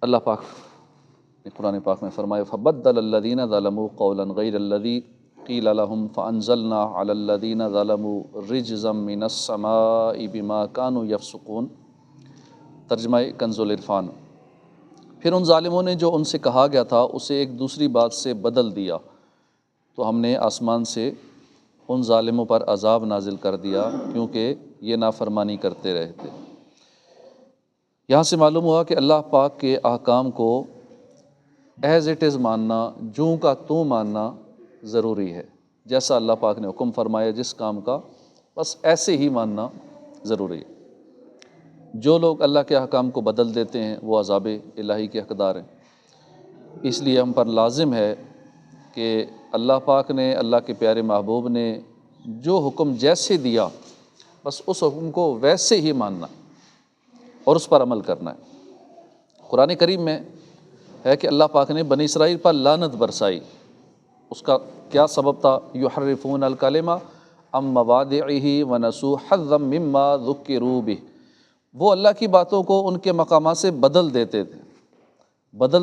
اللہ پاک نے قرآن پاک میں فرمایا فبدل الذین ظلموا قولا غیر الذی قیل لهم فانزلنا علی الذین ظلموا رجزا من السماء بما كانوا یفسقون۔ ترجمہ کنز العرفان۔ پھر ان ظالموں نے جو ان سے کہا گیا تھا اسے ایک دوسری بات سے بدل دیا تو ہم نے آسمان سے ان ظالموں پر عذاب نازل کر دیا کیونکہ یہ نافرمانی کرتے رہے تھے۔ یہاں سے معلوم ہوا کہ اللہ پاک کے احکام کو ایز اٹ از ماننا، جوں کا توں ماننا ضروری ہے۔ جیسا اللہ پاک نے حکم فرمایا جس کام کا، بس ایسے ہی ماننا ضروری ہے۔ جو لوگ اللہ کے احکام کو بدل دیتے ہیں وہ عذاب الہی کے حقدار ہیں۔ اس لیے ہم پر لازم ہے کہ اللہ پاک نے، اللہ کے پیارے محبوب نے جو حکم جیسے دیا بس اس حکم کو ویسے ہی ماننا اور اس پر عمل کرنا ہے۔ قرآن کریم میں ہے کہ اللہ پاک نے بنی اسرائیل پر لعنت برسائی۔ اس کا کیا سبب تھا؟ یحرفون الکلمہ عن مواضعہ ونسوا حظا مما ذکروا بہ۔ وہ اللہ کی باتوں کو ان کے مقامات سے بدل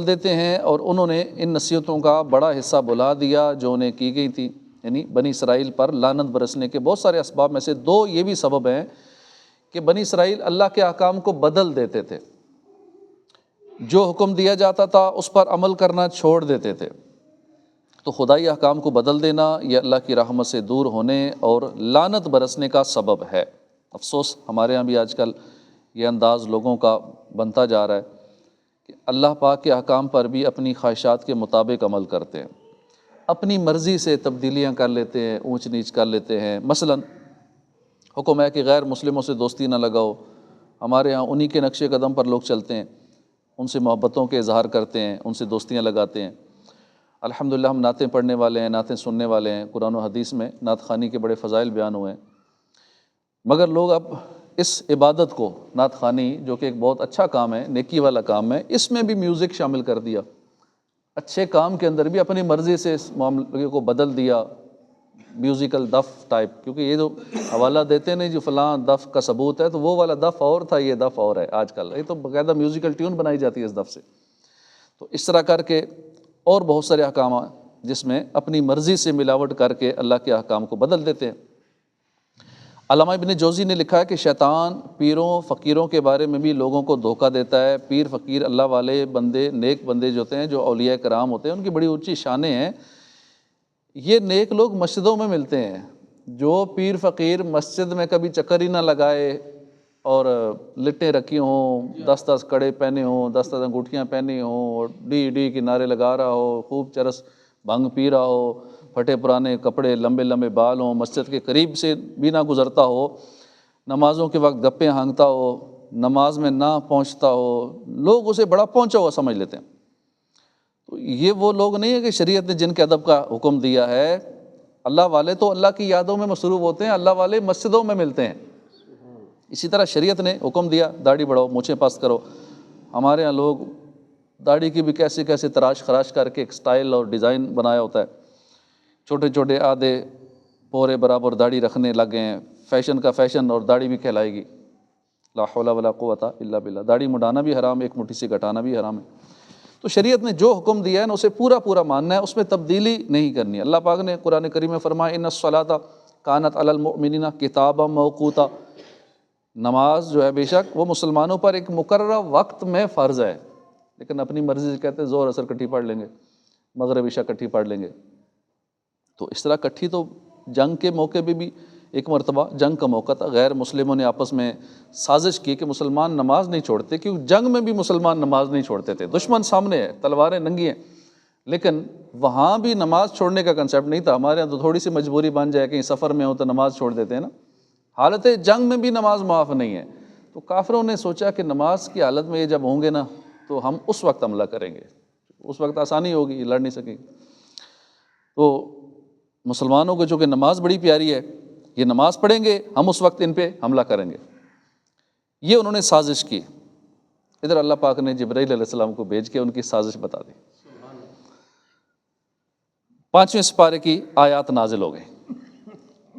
دیتے ہیں اور انہوں نے ان نصیحتوں کا بڑا حصہ بھلا دیا جو انہیں کی گئی تھی۔ یعنی بنی اسرائیل پر لعنت برسنے کے بہت سارے اسباب میں سے دو یہ بھی سبب ہیں کہ بنی اسرائیل اللہ کے احکام کو بدل دیتے تھے، جو حکم دیا جاتا تھا اس پر عمل کرنا چھوڑ دیتے تھے۔ تو خدائی احکام کو بدل دینا یہ اللہ کی رحمت سے دور ہونے اور لعنت برسنے کا سبب ہے۔ افسوس ہمارے ہاں بھی آج کل یہ انداز لوگوں کا بنتا جا رہا ہے کہ اللہ پاک کے احکام پر بھی اپنی خواہشات کے مطابق عمل کرتے ہیں، اپنی مرضی سے تبدیلیاں کر لیتے ہیں، اونچ نیچ کر لیتے ہیں۔ مثلا حکم ہے کہ غیر مسلموں سے دوستی نہ لگاؤ، ہمارے ہاں انہی کے نقش قدم پر لوگ چلتے ہیں، ان سے محبتوں کے اظہار کرتے ہیں، ان سے دوستیاں لگاتے ہیں۔ الحمدللہ ہم نعتیں پڑھنے والے ہیں، نعتیں سننے والے ہیں، قرآن و حدیث میں نعت خوانی کے بڑے فضائل بیان ہوئے ہیں، مگر لوگ اب اس عبادت کو، نعت خوانی جو کہ ایک بہت اچھا کام ہے، نیکی والا کام ہے، اس میں بھی میوزک شامل کر دیا۔ اچھے کام کے اندر بھی اپنی مرضی سے اس معاملے کو بدل دیا، میوزیکل دف ٹائپ، کیونکہ یہ جو حوالہ دیتے ہیں جو فلاں دف کا ثبوت ہے تو وہ والا دف اور تھا، یہ دف اور ہے۔ آج کل یہ تو باقاعدہ میوزیکل ٹیون بنائی جاتی ہے اس دف سے۔ تو اس طرح کر کے اور بہت سارے احکام جس میں اپنی مرضی سے ملاوٹ کر کے اللہ کے احکام کو بدل دیتے ہیں۔ علامہ ابن جوزی نے لکھا ہے کہ شیطان پیروں فقیروں کے بارے میں بھی لوگوں کو دھوکہ دیتا ہے۔ پیر فقیر اللہ والے بندے، نیک بندے جو ہوتے ہیں، جو اولیاء کرام ہوتے ہیں، ان کی بڑی اونچی شانیں ہیں۔ یہ نیک لوگ مسجدوں میں ملتے ہیں۔ جو پیر فقیر مسجد میں کبھی چکر ہی نہ لگائے اور لٹیں رکھی ہوں، 10 کڑے پہنے ہوں، 10 انگوٹھیاں پہنی ہوں، اور ڈی ڈی کے نعرے لگا رہا ہو، خوب چرس بھنگ پی رہا ہو، پھٹے پرانے کپڑے، لمبے لمبے بال ہوں، مسجد کے قریب سے بھی نہ گزرتا ہو، نمازوں کے وقت گپیں ہانگتا ہو، نماز میں نہ پہنچتا ہو، لوگ اسے بڑا پہنچا ہوا سمجھ لیتے ہیں۔ تو یہ وہ لوگ نہیں ہیں کہ شریعت نے جن کے ادب کا حکم دیا ہے۔ اللہ والے تو اللہ کی یادوں میں مصروف ہوتے ہیں، اللہ والے مسجدوں میں ملتے ہیں۔ اسی طرح شریعت نے حکم دیا داڑھی بڑھاؤ، مونچھیں پست کرو۔ ہمارے ہاں لوگ داڑھی کی بھی کیسے کیسے تراش خراش کر کے ایک سٹائل اور ڈیزائن بنایا ہوتا ہے، چھوٹے چھوٹے آدھے پورے برابر داڑھی رکھنے لگ گئے ہیں۔ فیشن کا فیشن اور داڑھی بھی کہلائے گی۔ لا حول ولا قوۃ الا باللہ۔ داڑھی مڈانا بھی حرام ہے، ایک مٹھی سے گھٹانا بھی حرام ہے۔ تو شریعت نے جو حکم دیا ہے نا اسے پورا پورا ماننا ہے، اس میں تبدیلی نہیں کرنی ہے۔ اللہ پاک نے قرآن کریم میں فرمایا ان الصلاۃ کانت علی المؤمنین کتابا موقوتا۔ نماز جو ہے بے شک وہ مسلمانوں پر ایک مقررہ وقت میں فرض ہے، لیکن اپنی مرضی سے کہتے ہیں زور اثر کٹھی پڑھ لیں گے، مغرب عشاء کٹھی پڑھ لیں گے۔ تو اس طرح کٹھی تو جنگ کے موقع پہ بھی ایک مرتبہ جنگ کا موقع تھا، غیر مسلموں نے آپس میں سازش کی کہ مسلمان نماز نہیں چھوڑتے، کیونکہ جنگ میں بھی مسلمان نماز نہیں چھوڑتے تھے۔ دشمن سامنے ہے، تلواریں ننگی ہیں، لیکن وہاں بھی نماز چھوڑنے کا کنسیپٹ نہیں تھا۔ ہمارے یہاں تو تھوڑی سی مجبوری بن جائے، کہیں سفر میں ہو تو نماز چھوڑ دیتے ہیں نا۔ حالت جنگ میں بھی نماز معاف نہیں ہے۔ تو کافروں نے سوچا کہ نماز کی حالت میں یہ جب ہوں گے نا تو ہم اس وقت حملہ کریں گے، اس وقت آسانی ہوگی، لڑ نہیں سکیں گے۔ تو مسلمانوں کو چونکہ نماز بڑی پیاری ہے، یہ نماز پڑھیں گے، ہم اس وقت ان پہ حملہ کریں گے۔ یہ انہوں نے سازش کی۔ ادھر اللہ پاک نے جبرائیل علیہ السلام کو بھیج کے ان کی سازش بتا دی۔ 5ویں سپارے کی آیات نازل ہو گئی۔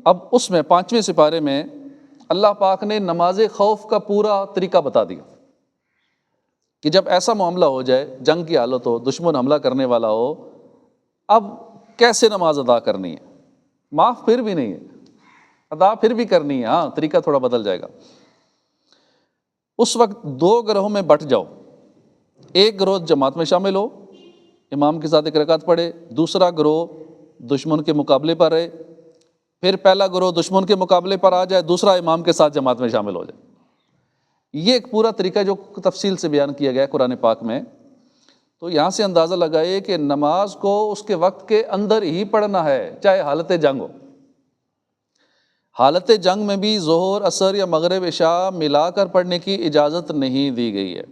اب اس میں 5ویں سپارے میں اللہ پاک نے نماز خوف کا پورا طریقہ بتا دیا۔ کہ جب ایسا معاملہ ہو جائے، جنگ کی حالت ہو، دشمن حملہ کرنے والا ہو، اب کیسے نماز ادا کرنی ہے؟ معاف پھر بھی نہیں ہے، ادا پھر بھی کرنی ہے، ہاں طریقہ تھوڑا بدل جائے گا۔ اس وقت دو گروہوں میں بٹ جاؤ، ایک گروہ جماعت میں شامل ہو، امام کے ساتھ ایک رکعت پڑھے، دوسرا گروہ دشمن کے مقابلے پر رہے، پھر پہلا گروہ دشمن کے مقابلے پر آ جائے، دوسرا امام کے ساتھ جماعت میں شامل ہو جائے۔ یہ ایک پورا طریقہ جو تفصیل سے بیان کیا گیا ہے قرآن پاک میں۔ تو یہاں سے اندازہ لگائیے کہ نماز کو اس کے وقت کے اندر ہی پڑھنا ہے، چاہے حالت جنگ ہو۔ حالت جنگ میں بھی ظہر، عصر یا مغرب، عشاء ملا کر پڑھنے کی اجازت نہیں دی گئی ہے۔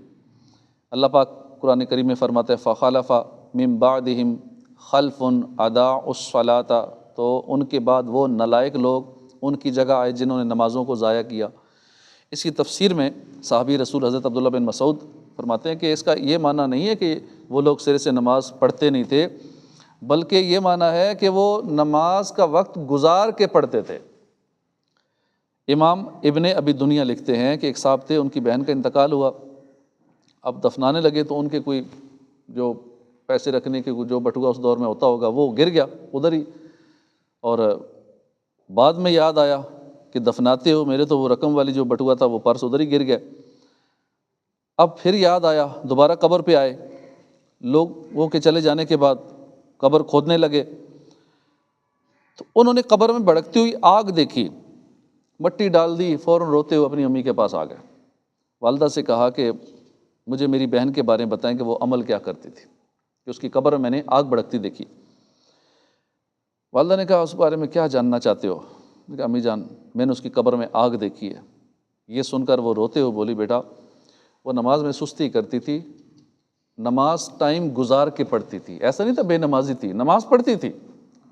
اللہ پاک قرآن کریم میں فرماتے ہیں فَخَلَفَ مِن بَعْدِهِمْ خَلْفٌ أَضَاعُوا الصَّلَاةَ، تو ان کے بعد وہ نالائق لوگ ان کی جگہ آئے جنہوں نے نمازوں کو ضائع کیا۔ اس کی تفسیر میں صحابی رسول حضرت عبداللہ بن مسعود فرماتے ہیں کہ اس کا یہ معنی نہیں ہے کہ وہ لوگ سرے سے نماز پڑھتے نہیں تھے، بلکہ یہ معنی ہے کہ وہ نماز کا وقت گزار کے پڑھتے تھے۔ امام ابن ابی دنیا لکھتے ہیں کہ ایک صاحب تھے، ان کی بہن کا انتقال ہوا، اب دفنانے لگے تو ان کے کوئی جو پیسے رکھنے کے جو بٹوا اس دور میں ہوتا ہوگا وہ گر گیا ادھر ہی، اور بعد میں یاد آیا کہ دفناتے ہو میرے تو وہ رقم والی جو بٹوا تھا وہ پرس ادھر ہی گر گیا۔ اب پھر یاد آیا، دوبارہ قبر پہ آئے لوگ، وہ کہ چلے جانے کے بعد قبر کھودنے لگے تو انہوں نے قبر میں بھڑکتی ہوئی آگ دیکھی، مٹی ڈال دی، فوراً روتے ہوئے اپنی امی کے پاس آ گئے۔ والدہ سے کہا کہ مجھے میری بہن کے بارے میں بتائیں کہ وہ عمل کیا کرتی تھی، کہ اس کی قبر میں نے آگ بھڑکتی دیکھی۔ والدہ نے کہا اس بارے میں کیا جاننا چاہتے ہو؟ میں نے کہا امی جان میں نے اس کی قبر میں آگ دیکھی ہے۔ یہ سن کر وہ روتے ہوئے بولی بیٹا وہ نماز میں سستی کرتی تھی، نماز ٹائم گزار کے پڑھتی تھی، ایسا نہیں تھا بے نمازی تھی، نماز پڑھتی تھی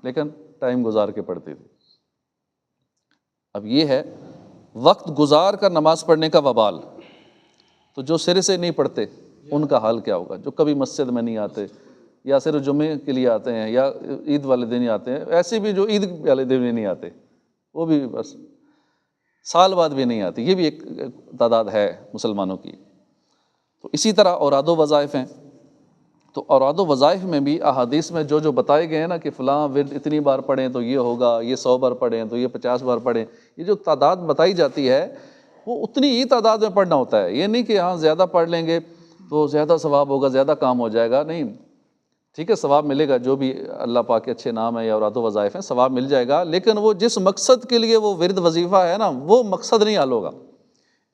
لیکن ٹائم گزار کے پڑھتی تھی۔ اب یہ ہے وقت گزار کر نماز پڑھنے کا وبال۔ تو جو سرے سے نہیں پڑھتے ان کا حال کیا ہوگا، جو کبھی مسجد میں نہیں آتے یا صرف جمعے کے لیے آتے ہیں یا عید والے دن ہی آتے ہیں، ایسے بھی جو عید والے دن بھی نہیں آتے، وہ بھی بس سال بعد بھی نہیں آتی، یہ بھی ایک تعداد ہے مسلمانوں کی۔ تو اسی طرح اوراد و وظائف ہیں، تو اوراد و وظائف میں بھی احادیث میں جو بتائے گئے ہیں نا کہ فلاں ورد اتنی بار پڑھیں تو یہ ہوگا، یہ 100 بار پڑھیں تو یہ 50 بار پڑھیں، یہ جو تعداد بتائی جاتی ہے وہ اتنی ہی تعداد میں پڑھنا ہوتا ہے۔ یہ نہیں کہ ہاں زیادہ پڑھ لیں گے تو زیادہ ثواب ہوگا، زیادہ کام ہو جائے گا، نہیں، ٹھیک ہے ثواب ملے گا، جو بھی اللہ پاک کے اچھے نام ہیں یا اوراد و وظائف ہیں ثواب مل جائے گا، لیکن وہ جس مقصد کے لیے وہ ورد وظیفہ ہے نا وہ مقصد نہیں حل ہوگا۔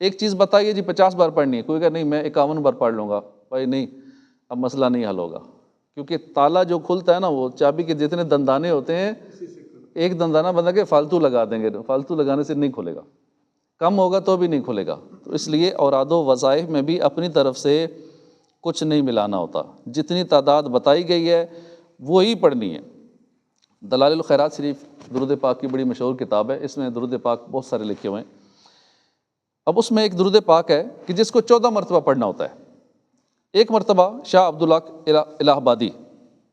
ایک چیز بتائیے جی 50 بار پڑھنی ہے، کوئی کہا نہیں میں 51 بار پڑھ لوں گا، بھائی نہیں، اب مسئلہ نہیں حل ہوگا، کیونکہ تالا جو کھلتا ہے نا وہ چابی کے جتنے دندانے ہوتے ہیں ایک دندانہ بندہ کے فالتو لگا دیں گے، فالتو لگانے سے نہیں کھلے گا، کم ہوگا تو بھی نہیں کھلے گا۔ تو اس لیے اوراد و وظائف میں بھی اپنی طرف سے کچھ نہیں ملانا ہوتا، جتنی تعداد بتائی گئی ہے وہی پڑھنی ہے۔ دلائل الخیرات شریف درود پاک کی بڑی مشہور کتاب ہے، اس میں درود پاک بہت سارے لکھے ہوئے ہیں۔ اب اس میں ایک درود پاک ہے کہ جس کو 14 مرتبہ پڑھنا ہوتا ہے۔ ایک مرتبہ شاہ عبداللہ الہ آبادی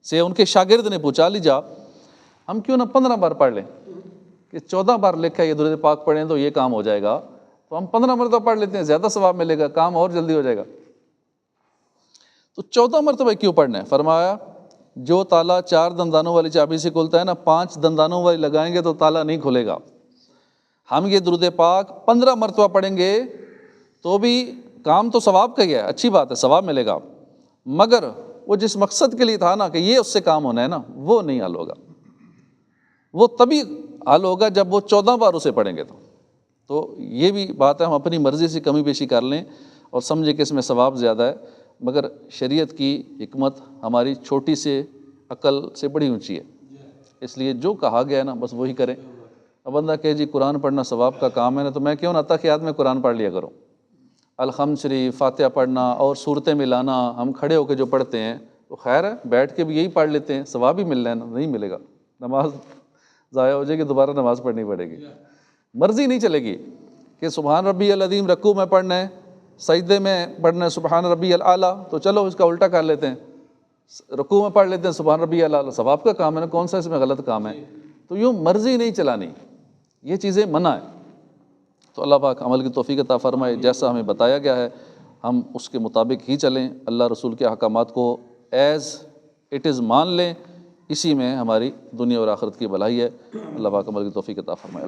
سے ان کے شاگرد نے پوچھا لیجا ہم کیوں نہ 15 بار پڑھ لیں، کہ 14 بار لکھا ہے یہ درود پاک پڑھیں تو یہ کام ہو جائے گا، تو ہم 15 مرتبہ پڑھ لیتے ہیں، زیادہ ثواب ملے گا، کام اور جلدی ہو جائے گا۔ تو 14 مرتبہ کیوں پڑھنا ہے؟ فرمایا جو تالا 4 دندانوں والی چابی سے کھلتا ہے نا، 5 دندانوں والی لگائیں گے تو تالا نہیں کھلے گا۔ ہم یہ درود پاک 15 مرتبہ پڑھیں گے تو بھی کام تو ثواب کا ہی ہے، اچھی بات ہے، ثواب ملے گا، مگر وہ جس مقصد کے لیے تھا نا کہ یہ اس سے کام ہونا ہے نا وہ نہیں حل ہوگا، وہ تبھی حل ہوگا جب وہ 14 بار اسے پڑھیں گے۔ تو یہ بھی بات ہے، ہم اپنی مرضی سے کمی بیشی کر لیں اور سمجھیں کہ اس میں ثواب زیادہ ہے، مگر شریعت کی حکمت ہماری چھوٹی سے عقل سے بڑی اونچی ہے، اس لیے جو کہا گیا ہے نا بس وہی کریں۔ اب بندہ کہ جی قرآن پڑھنا ثواب کا کام ہے نا، تو میں کیوں نہ تقیات میں قرآن پڑھ لیا کروں، الحمد شریف، فاتحہ پڑھنا اور صورتیں ملانا، ہم کھڑے ہو کے جو پڑھتے ہیں تو خیر ہے، بیٹھ کے بھی یہی پڑھ لیتے ہیں، ثواب ہی مل رہا ہے نا، نہیں ملے گا، نماز ضائع ہو جائے گی، دوبارہ نماز پڑھنی پڑے گی، مرضی نہیں چلے گی کہ سبحان ربی العظیم رکوع میں پڑھنا ہے، سجدے میں پڑھنا ہے سبحان ربی الاعلیٰ، تو چلو اس کا الٹا کر لیتے ہیں، رکوع میں پڑھ لیتے ہیں سبحان ربی الاعلیٰ، ثواب کا کام ہے نا، کون سا اس میں غلط کام ہے؟ تو یوں مرضی نہیں چلانی، یہ چیزیں منع ہے۔ تو اللہ پاک عمل کی توفیق عطا فرمائے، جیسا ہمیں بتایا گیا ہے ہم اس کے مطابق ہی چلیں، اللہ رسول کے احکامات کو ایز اٹ از مان لیں، اسی میں ہماری دنیا اور آخرت کی بھلائی ہے۔ اللہ پاک عمل کی توفیق عطا فرمائے۔